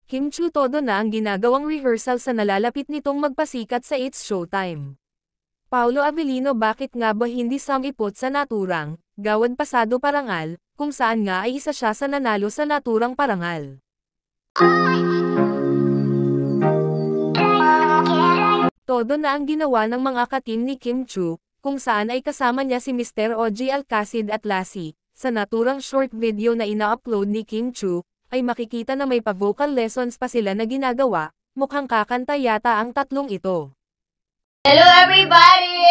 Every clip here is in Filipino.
Kim Chu todo na ang ginagawang rehearsal sa nalalapit nitong magpasikat sa It's Showtime. Paolo Avellino, bakit nga ba hindi sumipot sa naturang, gawad pasado parangal, kung saan nga ay isa siya sa nanalo sa naturang parangal? Todo na ang ginawa ng mga ka-team ni Kim Chu, kung saan ay kasama niya si Mr. OG Alcacid at Lassie. Sa naturang short video na ina-upload ni Kim Chu, ay makikita na may pa-vocal lessons pa sila na ginagawa, mukhang kakanta yata ang tatlong ito. Hello everybody!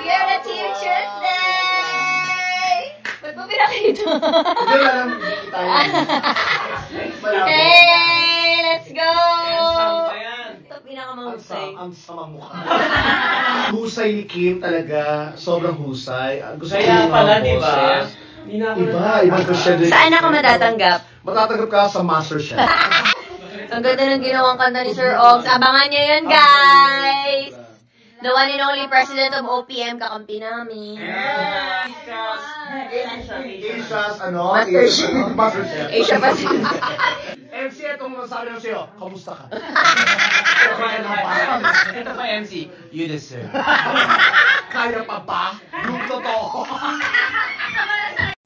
We are the Team Tuesday! Ba't mo pinakita? Hey! Let's go! Ito pinakamahusay. Ang sama mukha. Husay ni Kim talaga. Sobrang husay. Gusto Kaya pala, di ba? Iba ko siya din. Saan ako matatanggap? Matatanggap ka sa MasterChef. Ang ganda ng ginawang kanta ni Sir Ogs. Abangan niyo yun, guys! The one and only president of OPM, kakampi namin. Asia's, ano? MasterChef. Asia Pacific. MC, itong masabi lang sa'yo. Kamusta ka? Ito pa MC, you deserve. Kaya pa ba? Yung totoo.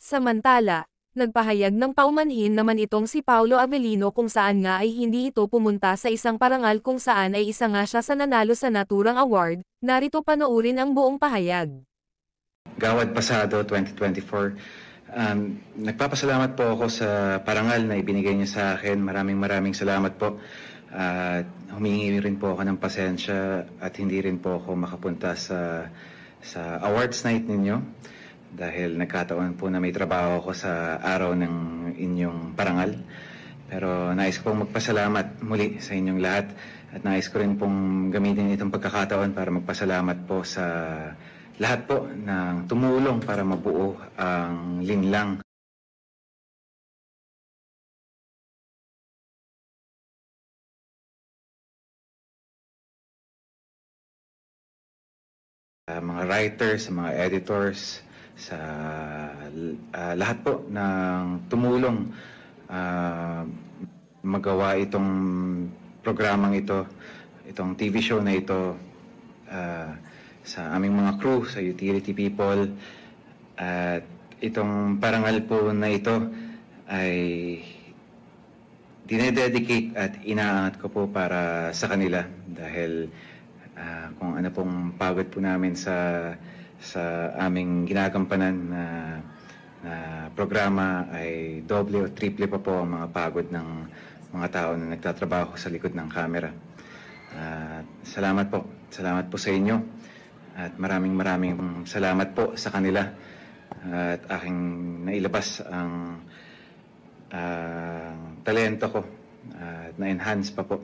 Samantala, nagpahayag ng paumanhin naman itong si Paolo Avellino kung saan nga ay hindi ito pumunta sa isang parangal kung saan ay isa nga siya sa nanalo sa naturang award. Narito panoorin ang buong pahayag. Gawad Pasado 2024. Nagpapasalamat po ako sa parangal na ibinigay niya sa akin. Maraming salamat po. Humingi rin po ako ng pasensya at hindi rin po ako makapunta sa awards night ninyo. Dahil nagkataon po na may trabaho ako sa araw ng inyong parangal. Pero nais ko pong magpasalamat muli sa inyong lahat. At nais ko rin pong gamitin itong pagkakataon para magpasalamat po sa lahat po na tumulong para mabuo ang linlang. Mga writers, mga editors, sa lahat po ng tumulong magawa itong programang ito, itong TV show na ito, sa aming mga crew, sa utility people, at itong parangal po na ito ay dinededicate at inaangat ko po para sa kanila dahil kung ano pong pagod po namin sa aming ginagampanan na programa ay doble o triple pa po ang mga pagod ng mga tao na nagtatrabaho sa likod ng camera. Salamat po sa inyo at maraming salamat po sa kanila at aking nailabas ang talento ko at na-enhance pa po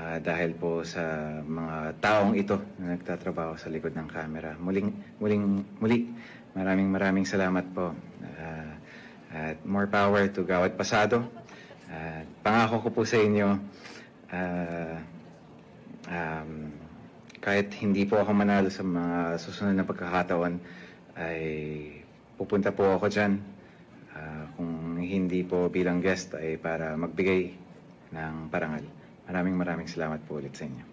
dahil po sa mga taong ito na nagtatrabaho sa likod ng camera. Muli, maraming salamat po. At more power to Gawad Pasado. Pangako ko po sa inyo, kahit hindi po ako manalo sa mga susunod na pagkakataon, ay pupunta po ako dyan. Kung hindi po bilang guest ay para magbigay ng parangal. Maraming salamat po ulit sa inyo.